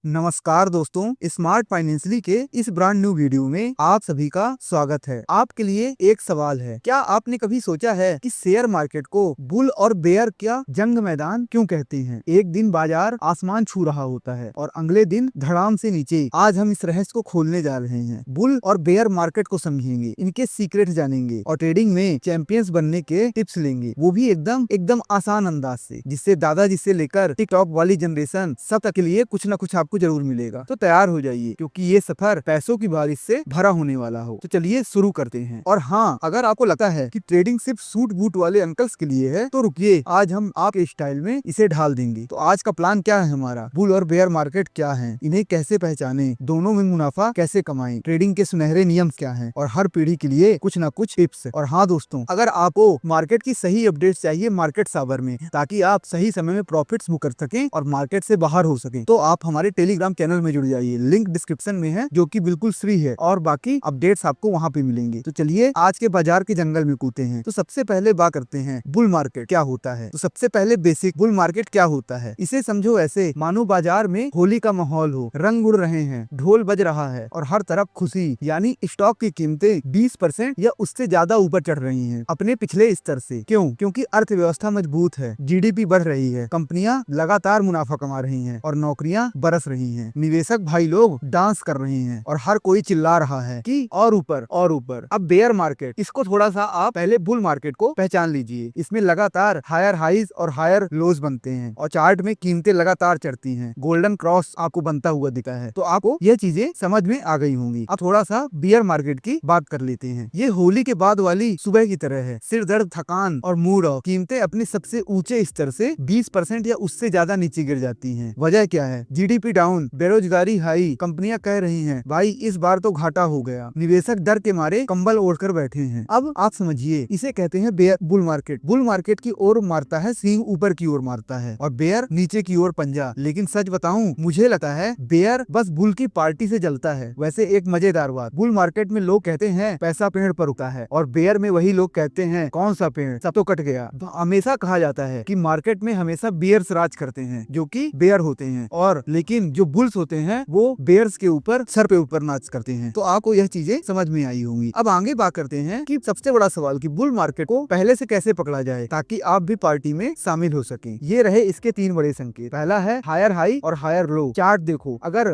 नमस्कार दोस्तों, smart financially के इस ब्रांड न्यू वीडियो में आप सभी का स्वागत है। आपके लिए एक सवाल है, क्या आपने कभी सोचा है कि शेयर मार्केट को बुल और बेयर क्या जंग मैदान क्यों कहते हैं? एक दिन बाजार आसमान छू रहा होता है और अगले दिन धड़ाम से नीचे। आज हम इस रहस्य को खोलने जा रहे हैं। बुल और बेयर मार्केट को समझेंगे, इनके सीक्रेट जानेंगे और ट्रेडिंग में चैंपियंस बनने के टिप्स लेंगे, वो भी एकदम एकदम आसान अंदाज से, जिससे दादाजी से लेकर टिकटॉक वाली जनरेशन सब तक के लिए कुछ न कुछ आपको जरूर मिलेगा। तो तैयार हो जाइए, क्योंकि ये सफर पैसों की बारिश से भरा होने वाला हो। तो चलिए शुरू करते हैं। और हाँ, अगर आपको लगता है कि ट्रेडिंग सिर्फ सूट बूट वाले अंकल्स के लिए है, तो रुकिए, आज हम आपके स्टाइल में इसे ढाल देंगे। तो आज का प्लान क्या है हमारा? बुल और बेयर मार्केट क्या है, इन्हें कैसे पहचाने, दोनों में मुनाफा कैसे कमाएं, ट्रेडिंग के सुनहरे नियम क्या हैं, और हर पीढ़ी के लिए कुछ न कुछ टिप्स। और हाँ दोस्तों, अगर आपको मार्केट की सही अपडेट चाहिए मार्केट सावर में, ताकि आप सही समय में प्रॉफिट्स बुक कर सकें और मार्केट से बाहर हो सकें, तो आप हमारे टेलीग्राम चैनल में जुड़ जाइए। लिंक डिस्क्रिप्शन में है, जो कि बिल्कुल फ्री है, और बाकी अपडेट्स आपको वहाँ पे मिलेंगे। तो चलिए आज के बाजार के जंगल में कूदते हैं। तो सबसे पहले बात करते हैं बुल मार्केट क्या होता है। तो सबसे पहले बेसिक, बुल मार्केट क्या होता है, इसे समझो ऐसे मानो बाजार में होली का माहौल हो, रंग उड़ रहे हैं, ढोल बज रहा है और हर तरफ खुशी, यानी स्टॉक की कीमतें 20% या उससे ज्यादा ऊपर चढ़ रही हैं अपने पिछले स्तर से। क्यों? क्योंकि अर्थव्यवस्था मजबूत है, जीडीपी बढ़ रही है, कंपनियां लगातार मुनाफा कमा रही हैं और नौकरियां बरस रही हैं। निवेशक भाई लोग डांस कर रहे हैं और हर कोई चिल्ला रहा है कि और ऊपर और ऊपर। अब बेयर मार्केट, इसको थोड़ा सा आप पहले बुल मार्केट को पहचान लीजिए। इसमें लगातार हायर हाइज और हायर लोज बनते हैं और चार्ट में कीमतें लगातार चढ़ती हैं। गोल्डन क्रॉस आपको बनता हुआ दिखा है, तो आपको यह चीजें समझ में आ गई होंगी। अब थोड़ा सा बियर मार्केट की बात कर लेते हैं। ये होली के बाद वाली सुबह की तरह है, सिर दर्द, थकान और मूड ऑफ। कीमतें अपने सबसे ऊंचे स्तर से 20% या उससे ज्यादा नीचे गिर जाती हैं। वजह क्या है? जीडीपी डाउन, बेरोजगारी हाई, कंपनियां कह रही हैं भाई इस बार तो घाटा हो गया। निवेशक डर के मारे कंबल ओढ़कर बैठे हैं। अब आप समझिए, इसे कहते हैं bear bull market. Bull market की ओर मारता है सींग, ऊपर की ओर मारता है, और बेयर नीचे की ओर पंजा। लेकिन सच बताऊं, मुझे लगता है बेयर बस बुल की पार्टी से जलता है। वैसे एक मजेदार बात, बुल मार्केट में लोग कहते हैं पैसा पेड़ पर रुका है, और बेयर में वही लोग कहते हैं कौन सा पेड़, सब तो कट गया। हमेशा कहा जाता है कि मार्केट में हमेशा बियर्स राज करते हैं, जो कि बेयर होते हैं, और लेकिन जो बुल्स होते हैं वो बेयर्स के ऊपर सर पे ऊपर नाच करते हैं। तो आपको यह चीजें समझ में आई होंगी। अब आगे बात करते हैं कि सबसे बड़ा सवाल कि बुल मार्केट को पहले से कैसे पकड़ा जाए ताकि आप भी पार्टी में शामिल हो सकें। ये रहे इसके 3 बड़े संकेत। पहला है हायर हाई और हायर लो। चार्ट देखो, अगर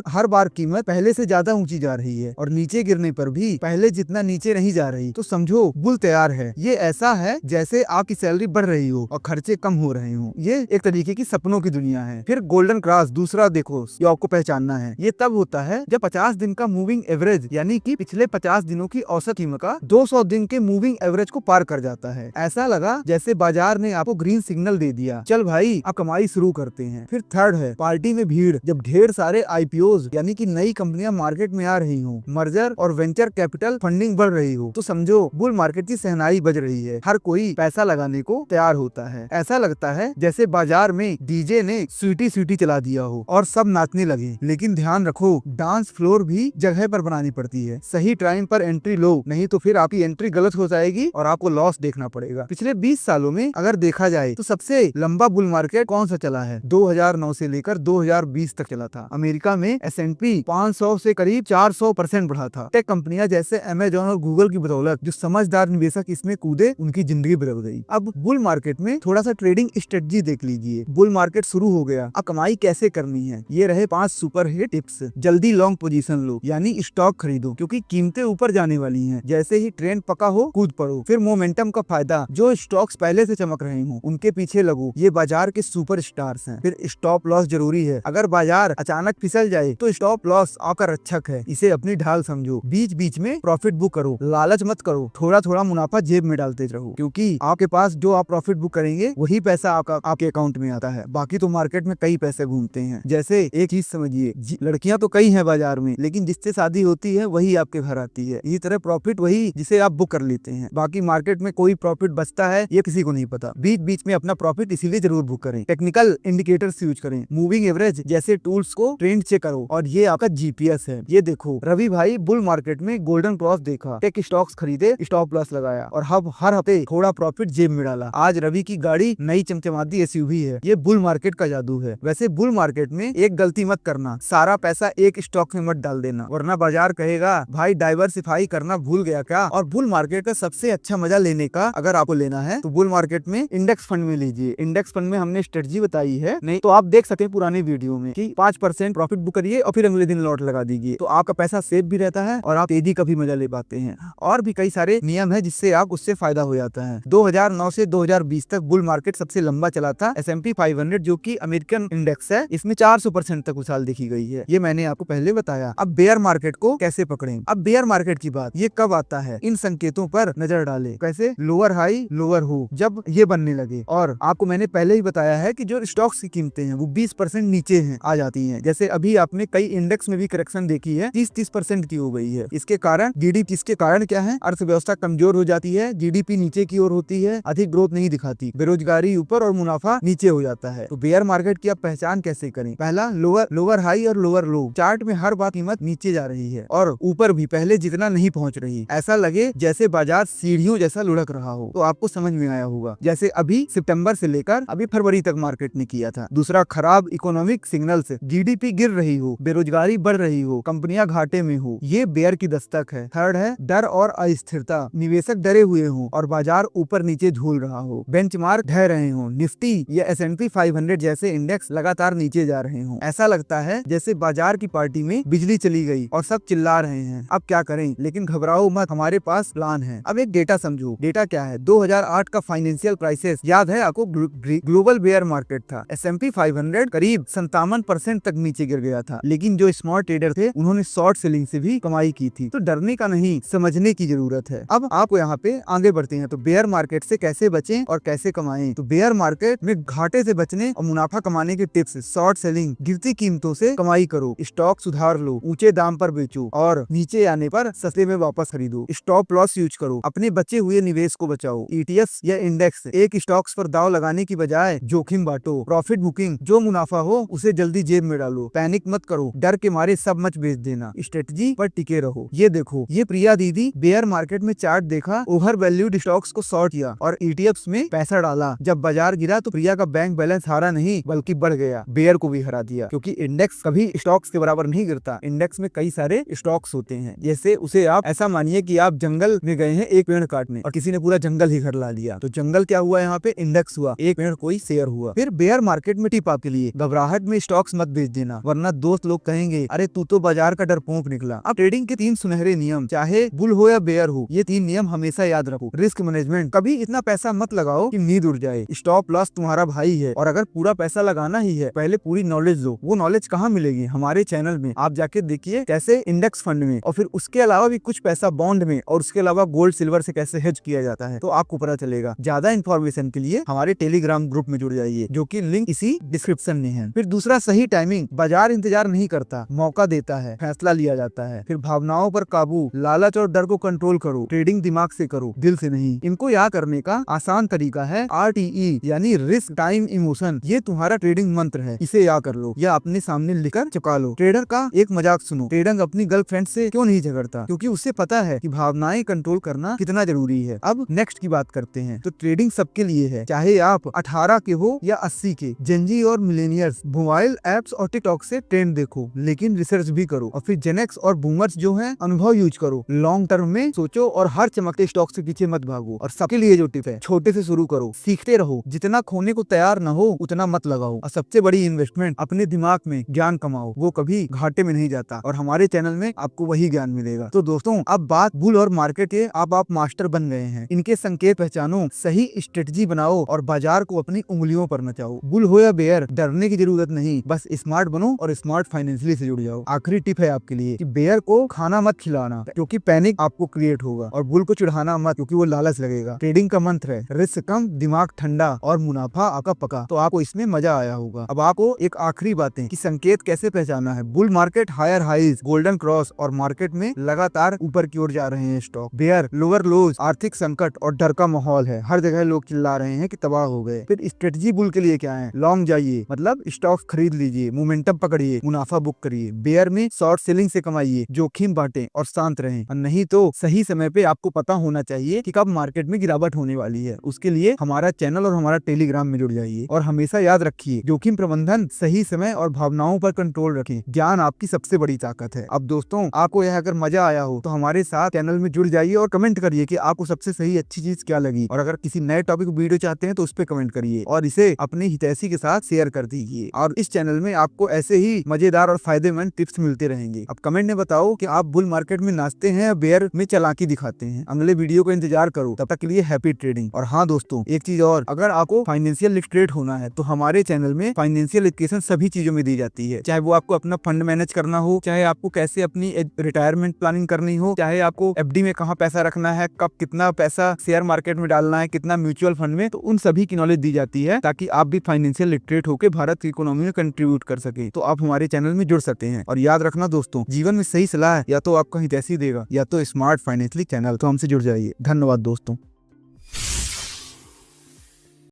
हर बार कीमत पहले से ज्यादा ऊंची जा रही है और नीचे गिरने पर भी पहले जितना नीचे नहीं जा रही, तो समझो बुल तैयार है। ये ऐसा है जैसे आपकी सैलरी बढ़ रही हो और खर्चे कम हो रहे हो। ये एक तरीके की सपनों की दुनिया है। फिर गोल्डन क्रॉस दूसरा देखो, ये आपको पहचानना है। ये तब होता है जब 50 दिन का मूविंग एवरेज, यानी कि पिछले 50 दिनों की औसत कीमत का 200 दिन के मूविंग एवरेज को पार कर जाता है। ऐसा लगा जैसे बाजार ने आपको ग्रीन सिग्नल दे दिया, चल भाई अब कमाई शुरू करते हैं। फिर थर्ड है पार्टी में भीड़। जब ढेर सारे आईपीओज, यानी कि नई कंपनियां मार्केट में आ रही हो, मर्जर और वेंचर कैपिटल फंडिंग बढ़ रही हो, तो समझो बुल मार्केट की सहनाई बज रही है। हर कोई पैसा लगाने को तैयार होता है। ऐसा लगता है जैसे बाजार में डीजे ने स्वीटी स्वीटी चला दिया हो और सब नाचने लगे। लेकिन ध्यान रखो, डांस फ्लोर भी जगह पर बनानी पड़ती है। सही टाइम पर एंट्री लो, नहीं तो फिर आपकी एंट्री गलत हो जाएगी और आपको लॉस देखना पड़ेगा। पिछले 20 सालों में अगर देखा जाए तो सबसे लंबा बुल मार्केट कौन सा चला है? 2009 से लेकर 2020 तक चला था। अमेरिका में S&P 500 से करीब 400% बढ़ा था। टेक कंपनियां जैसे अमेजॉन और गूगल की बदौलत जो समझदार निवेशक इसमें कूदे, उनकी जिंदगी बदल गई। अब बुल मार्केट में थोड़ा सा ट्रेडिंग स्ट्रेटजी देख लीजिए। बुल मार्केट शुरू हो गया, अब कमाई कैसे करनी है? ये रहे 5 सुपर हिट टिप्स। जल्दी लॉन्ग पोजीशन लो, यानी स्टॉक खरीदो, क्योंकि कीमतें ऊपर जाने वाली हैं। जैसे ही ट्रेंड पका हो कूद पड़ो। फिर मोमेंटम का फायदा, जो स्टॉक्स पहले से चमक रहे हो उनके पीछे लगो, ये बाजार के सुपर स्टार्स हैं। फिर स्टॉप लॉस जरूरी है, अगर बाजार अचानक फिसल जाए तो स्टॉप लॉस आपका रक्षक है, इसे अपनी ढाल समझो। बीच बीच में प्रॉफिट बुक करो, लालच मत करो, थोड़ा थोड़ा मुनाफा जेब में डालते रहो, क्योंकि आपके पास जो आप प्रॉफिट बुक करेंगे वही पैसा आपके अकाउंट में आता है। बाकी तो मार्केट में कई पैसे घूमते हैं। जैसे एक चीज समझिए, लड़कियां तो कई हैं बाजार में, लेकिन जिससे शादी होती है वही आपके घर आती है। इसी तरह प्रॉफिट वही जिसे आप बुक कर लेते हैं। बाकी मार्केट में कोई प्रॉफिट बचता है ये किसी को नहीं पता। बीच बीच में अपना प्रॉफिट इसीलिए जरूर बुक करें। टेक्निकल इंडिकेटर्स यूज करें, मूविंग एवरेज जैसे टूल्स को ट्रेंड चेक करो, और ये आपका जीपीएस है। ये देखो, रवि भाई बुल मार्केट में गोल्डन क्रॉस देखा, टेक स्टॉक्स खरीदे, स्टॉप लॉस लगाया, और हर हफ्ते थोड़ा प्रॉफिट जेब में डाला। आज रवि की गाड़ी नई चमचमाती एसयूवी है। ये बुल मार्केट का जादू है। वैसे बुल मार्केट में एक गलती मत करना, सारा पैसा एक स्टॉक में मत डाल देना, वरना बाजार कहेगा भाई डाइवर्सिफाई करना भूल गया क्या। और बुल मार्केट का सबसे अच्छा मजा लेने का अगर आपको लेना है तो बुल मार्केट में इंडेक्स फंड में लीजिए। इंडेक्स फंड में हमने स्ट्रेटजी बताई है, नहीं तो आप देख सकते हैं पुराने वीडियो में कि 5% प्रॉफिट बुक करिए और फिर अगले दिन लॉट लगा दीजिए, तो आपका पैसा सेफ भी रहता है और आप तेजी का भी मजा ले पाते हैं। और भी कई सारे नियम है जिससे आप उससे फायदा हो जाता है। 2009 से 2020 तक बुल मार्केट सबसे लंबा चला था। S&P 500 जो कि अमेरिकन इंडेक्स है, इसमें 400% तक उछाल देखी गई है, ये मैंने आपको पहले बताया। अब बेयर मार्केट को कैसे पकड़ें। अब बेयर मार्केट की बात, ये कब आता है, इन संकेतों पर नजर डाले। कैसे, लोअर हाई लोअर हो जब ये बनने लगे। और आपको मैंने पहले ही बताया है कि जो स्टॉक्स की कीमतें हैं वो 20% नीचे हैं आ जाती हैं। जैसे अभी आपने कई इंडेक्स में भी करेक्शन देखी है, 30-30% की हो गई है। इसके कारण इसके कारण क्या है, अर्थव्यवस्था कमजोर हो जाती है, जीडीपी नीचे की ओर होती है, अधिक ग्रोथ नहीं दिखाती, बेरोजगारी ऊपर और मुनाफा नीचे हो जाता है। तो बेयर मार्केट की आप पहचान कैसे करें। पहला, लोअर हाई और लोअर लो। चार्ट में हर बार कीमत नीचे जा रही है और ऊपर भी पहले जितना नहीं पहुंच रही, ऐसा लगे जैसे बाजार सीढ़ियों जैसा लुढ़क रहा हो, तो आपको समझ में आया होगा। जैसे अभी सितंबर से लेकर अभी फरवरी तक मार्केट ने किया था। दूसरा, खराब इकोनॉमिक सिग्नल्स, जीडीपी गिर रही हो, बेरोजगारी बढ़ रही हो, कंपनियां घाटे में हो, ये बेयर की दस्तक है। थर्ड है, डर और अस्थिरता, निवेशक डरे हुए हो और बाजार ऊपर नीचे झूल रहा हो, बेंचमार्क ढह रहे हो, निफ्टी या S&P 500 जैसे इंडेक्स लगातार नीचे जा रहे हो, ऐसा लगता है जैसे बाजार की पार्टी में बिजली चली गई और सब चिल्ला रहे हैं। अब क्या करें, लेकिन घबराओ मत, हमारे पास प्लान है। अब एक डेटा समझो। डेटा क्या है, 2008 का फाइनेंशियल क्राइसिस याद है आपको, ग्लोबल बेयर मार्केट था। S&P 500 करीब 57% तक नीचे गिर गया था, लेकिन जो स्मार्ट ट्रेडर थे उन्होंने शॉर्ट सेलिंग से भी कमाई की थी। तो डरने का नहीं, समझने की जरूरत है। अब आपको यहाँ पे आगे बढ़ते हैं, तो बेयर मार्केट से कैसे बचें और कैसे कमाएं। तो बेयर मार्केट में घाटे से बचने और मुनाफा कमाने के टिप्स, शॉर्ट सेलिंग, गिरती कीमतों से कमाई करो, स्टॉक सुधार लो, ऊंचे दाम पर बेचो और नीचे आने पर सस्ते में वापस खरीदो, स्टॉप लॉस यूज करो, अपने बचे हुए निवेश को बचाओ, ETFs या इंडेक्स, एक स्टॉक्स पर दाव लगाने की बजाय जोखिम बांटो, प्रॉफिट बुकिंग, जो मुनाफा हो उसे जल्दी जेब में डालो, पैनिक मत करो, डर के मारे सब मच बेच देना, स्ट्रेटजी पर टिके रहो। ये देखो, ये प्रिया दीदी बेयर मार्केट में चार्ट देखा, ओवर वैल्यूड स्टॉक्स को शॉर्ट किया और ETFs में पैसा डाला। जब बाजार गिरा तो प्रिया का बैंक बैलेंस हारा नहीं बल्कि बढ़ गया, बेयर को भी हरा दिया। क्योंकि इंडेक्स कभी स्टॉक्स के बराबर नहीं गिरता, इंडेक्स में कई सारे स्टॉक्स होते हैं। जैसे उसे आप ऐसा मानिए कि आप जंगल में गए हैं एक पेड़ काटने और किसी ने पूरा जंगल ही घर ला लिया, तो जंगल क्या हुआ, यहाँ पे इंडेक्स हुआ, एक पेड़ कोई शेयर हुआ। फिर बेयर मार्केट में टिप आपके लिए, घबराहट में स्टॉक्स मत बेच देना, वरना दोस्त लोग कहेंगे अरे तू तो बाजार का डरपोक निकला। अब ट्रेडिंग के 3 सुनहरे नियम, चाहे बुल हो या बेयर हो, ये 3 नियम हमेशा याद रखो। रिस्क मैनेजमेंट, कभी इतना पैसा मत लगाओ कि नींद उड़ जाए। स्टॉप लॉस तुम्हारा भाई है और अगर पूरा पैसा लगाना ही है पहले पूरी नॉलेज लो। वो नॉलेज कहाँ मिलेगी, हमारे चैनल में आप जाके देखिए, कैसे इंडेक्स फंड में और फिर उसके अलावा भी कुछ पैसा बॉन्ड में और उसके अलावा गोल्ड सिल्वर से कैसे हेज किया जाता है, तो आपको पता चलेगा। ज्यादा इन्फॉर्मेशन के लिए हमारे टेलीग्राम ग्रुप में जुड़ जाइए, जो कि लिंक इसी डिस्क्रिप्शन में है। फिर दूसरा, सही टाइमिंग, बाजार इंतजार नहीं करता, मौका देता है, फैसला लिया जाता है। फिर भावनाओं पर काबू, लालच और डर को कंट्रोल करो, ट्रेडिंग दिमाग से करो, दिल से नहीं। इनको याद करने का आसान तरीका है RTE यानी रिस्क टाइम इमोशन, ये तुम्हारा ट्रेडिंग मंत्र है, इसे याद कर लो या अपने सामने लिखकर चिपका लो। ट्रेडर का एक मजाक सुनो, ट्रेडर अपनी गर्लफ्रेंड से क्यों नहीं झगड़ता, क्योंकि उसे पता है कि भावनाएं कंट्रोल करना कितना जरूरी है। अब नेक्स्ट की बात करते हैं, तो ट्रेडिंग सबके लिए है, चाहे आप 18 के हो या 80 के, जेनजी और मिलेनियर्स। मोबाइल एप्स और टिकटॉक से ट्रेंड देखो, लेकिन रिसर्च भी करो। और फिर जेनेक्स और बूमर्स जो है, अनुभव यूज करो, लॉन्ग टर्म में सोचो और हर चमकते स्टॉक से पीछे मत भागो। और सबके लिए जो टिप है, छोटे से शुरू करो, सीखते रहो, जितना खोने को तैयार न हो उतना मत लगाओ। और सबसे बड़ी इन्वेस्टमेंट, अपने दिमाग में ज्ञान कमाओ, वो कभी घाटे में नहीं जाता और हमारे चैनल में आपको वही ज्ञान मिलेगा। तो दोस्तों, अब बात बुल और मार्केट के, आप मास्टर बन गए हैं, इनके संकेत पहचानो, सही स्ट्रेटजी बनाओ और बाजार को अपनी उंगलियों पर नचाओ। बुल हो या बेयर, डरने की जरूरत नहीं, बस स्मार्ट बनो और स्मार्ट फाइनेंशियली से जुड़ जाओ। आखिरी टिप है आपके लिए कि बेयर को खाना मत खिलाना, क्योंकि पैनिक आपको क्रिएट होगा, और बुल को चिढ़ाना मत, क्योंकि वो लालच लगेगा। ट्रेडिंग का मंत्र है, रिस्क कम, दिमाग ठंडा और मुनाफा आपका पका। तो आपको इसमें मजा आया होगा। अब आपको एक आखिरी बातें कि संकेत कैसे पहचाना है। Bull market higher highs, golden cross और मार्केट में लगातार ऊपर की ओर जा रहे हैं स्टॉक। बेयर लोअर लोज, आर्थिक संकट और डर का माहौल है, हर जगह लोग चिल्ला रहे हैं कि तबाह हो गए। फिर स्ट्रेटजी बुल के लिए क्या है, लॉन्ग जाइए, मतलब स्टॉक्स खरीद लीजिए, मोमेंटम पकड़िए, मुनाफा बुक करिए। बेयर में शॉर्ट सेलिंग से कमाइए, जोखिम बांटे और शांत रहें। और नहीं तो सही समय पे आपको पता होना चाहिए कि कब मार्केट में गिरावट होने वाली है। उसके लिए हमारा चैनल और हमारा टेलीग्राम में जुड़ जाइए। और हमेशा याद रखिए, जोखिम प्रबंधन सही समय और भावनाओं पर कंट्रोल रखें। ज्ञान आपकी सबसे बड़ी ताकत है। अब दोस्तों, आपको यह अगर मजा आया हो तो हमारे साथ चैनल में जुड़ जाइए और कमेंट करिए कि आपको सबसे सही अच्छी चीज क्या लगी। और अगर किसी नए टॉपिक वीडियो चाहते हैं तो उस पर कमेंट करिए और इसे अपने हितैषी के साथ शेयर कर दीजिए। और इस चैनल में आपको ऐसे ही मजेदार और फायदेमंद टिप्स मिलते रहेंगे। अब कमेंट में बताओ कि आप बुल मार्केट में नाचते हैं या बेयर में चालाकी दिखाते हैं। अगले वीडियो का इंतजार करो। तब तक के लिए हैप्पी ट्रेडिंग। और हाँ दोस्तों, एक चीज और, अगर आपको फाइनेंशियल लिटरेट होना है तो हमारे चैनल में फाइनेंशियल एजुकेशन सभी चीजों में दी जाती है। चाहे वो आपको अपना फंड मैनेज करना हो, चाहे आपको कैसे अपनी रिटायरमेंट प्लानिंग करनी हो, चाहे आपको एफडी में कहाँ पैसा रखना है, कब कितना पैसा शेयर मार्केट में डालना है, कितना म्यूचुअल फंड में, तो उन सभी की नॉलेज दी जाती है ताकि आप भी फाइनेंशियल लिटरेट होकर भारत की इकोनॉमी में कंट्रीब्यूट कर सके। तो आप हमारे चैनल में जुड़ सकते हैं। और याद रखना दोस्तों, जीवन में सही सलाह या तो आपका हितैषी देगा या तो स्मार्ट फाइनेंशियली चैनल। तो हमसे जुड़ जाइए। धन्यवाद दोस्तों।